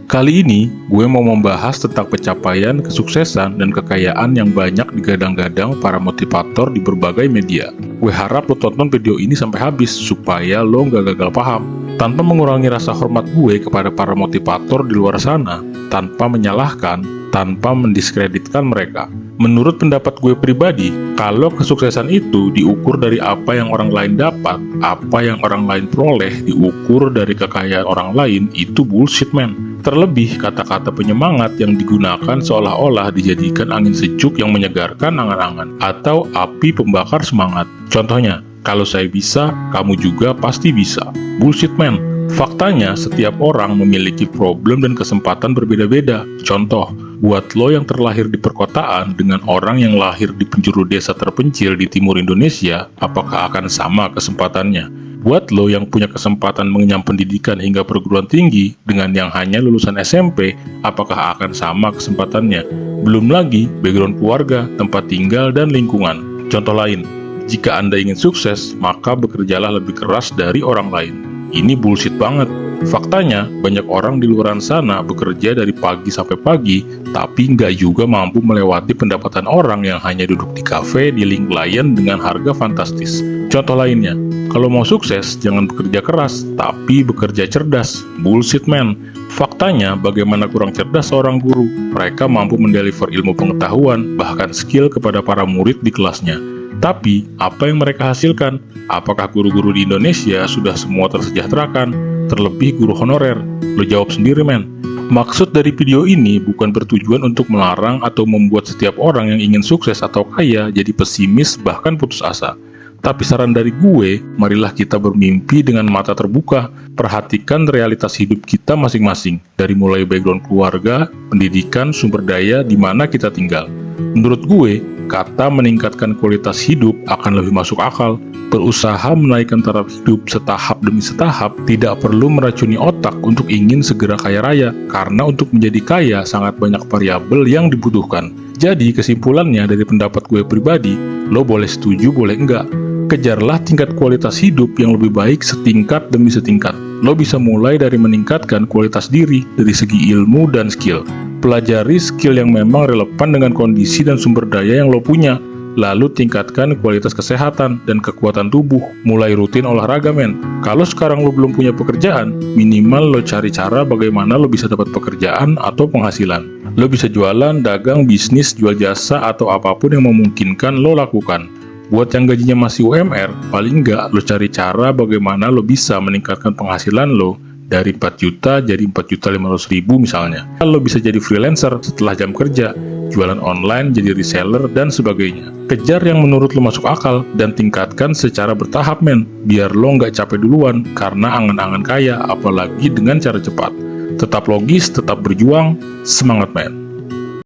Kali ini, gue mau membahas tentang pencapaian, kesuksesan, dan kekayaan yang banyak digadang-gadang para motivator di berbagai media. Gue harap lo tonton video ini sampai habis, supaya lo nggak gagal paham. Tanpa mengurangi rasa hormat gue kepada para motivator di luar sana, tanpa menyalahkan, tanpa mendiskreditkan mereka. Menurut pendapat gue pribadi, kalau kesuksesan itu diukur dari apa yang orang lain dapat, apa yang orang lain peroleh, diukur dari kekayaan orang lain, itu bullshit, man. Terlebih, kata-kata penyemangat yang digunakan seolah-olah dijadikan angin sejuk yang menyegarkan angan-angan, atau api pembakar semangat. Contohnya, kalau saya bisa, kamu juga pasti bisa. Bullshit, man. Faktanya, setiap orang memiliki problem dan kesempatan berbeda-beda. Contoh, buat lo yang terlahir di perkotaan dengan orang yang lahir di penjuru desa terpencil di timur Indonesia, apakah akan sama kesempatannya? Buat lo yang punya kesempatan mengenyam pendidikan hingga perguruan tinggi dengan yang hanya lulusan SMP, apakah akan sama kesempatannya? Belum lagi background keluarga, tempat tinggal, dan lingkungan. Contoh lain, jika Anda ingin sukses, maka bekerjalah lebih keras dari orang lain. Ini bullshit banget. Faktanya, banyak orang di luar sana bekerja dari pagi sampai pagi, tapi nggak juga mampu melewati pendapatan orang yang hanya duduk di kafe di link klien dengan harga fantastis. Contoh lainnya, kalau mau sukses, jangan bekerja keras, tapi bekerja cerdas. Bullshit, man. Faktanya, bagaimana kurang cerdas seorang guru? Mereka mampu mendeliver ilmu pengetahuan, bahkan skill kepada para murid di kelasnya. Tapi, apa yang mereka hasilkan? Apakah guru-guru di Indonesia sudah semua tersejahterakan? Terlebih guru honorer? Lo jawab sendiri, men. Maksud dari video ini bukan bertujuan untuk melarang atau membuat setiap orang yang ingin sukses atau kaya jadi pesimis bahkan putus asa. Tapi saran dari gue, marilah kita bermimpi dengan mata terbuka. Perhatikan realitas hidup kita masing-masing, dari mulai background keluarga, pendidikan, sumber daya, di mana kita tinggal. Menurut gue, kata meningkatkan kualitas hidup akan lebih masuk akal. Berusaha menaikkan taraf hidup setahap demi setahap, tidak perlu meracuni otak untuk ingin segera kaya raya, karena untuk menjadi kaya sangat banyak variabel yang dibutuhkan. Jadi kesimpulannya dari pendapat gue pribadi, lo boleh setuju boleh enggak. Kejarlah tingkat kualitas hidup yang lebih baik setingkat demi setingkat. Lo bisa mulai dari meningkatkan kualitas diri dari segi ilmu dan skill. Pelajari skill yang memang relevan dengan kondisi dan sumber daya yang lo punya. Lalu tingkatkan kualitas kesehatan dan kekuatan tubuh. Mulai rutin olahraga, men. Kalau sekarang lo belum punya pekerjaan, minimal lo cari cara bagaimana lo bisa dapat pekerjaan atau penghasilan. Lo bisa jualan, dagang, bisnis, jual jasa, atau apapun yang memungkinkan lo lakukan. Buat yang gajinya masih UMR, paling nggak lo cari cara bagaimana lo bisa meningkatkan penghasilan lo dari 4 juta jadi 4.500.000 misalnya. Lo bisa jadi freelancer setelah jam kerja, jualan online, jadi reseller, dan sebagainya. Kejar yang menurut lo masuk akal dan tingkatkan secara bertahap, men, biar lo nggak capek duluan karena angan-angan kaya, apalagi dengan cara cepat. Tetap logis, tetap berjuang, semangat, men.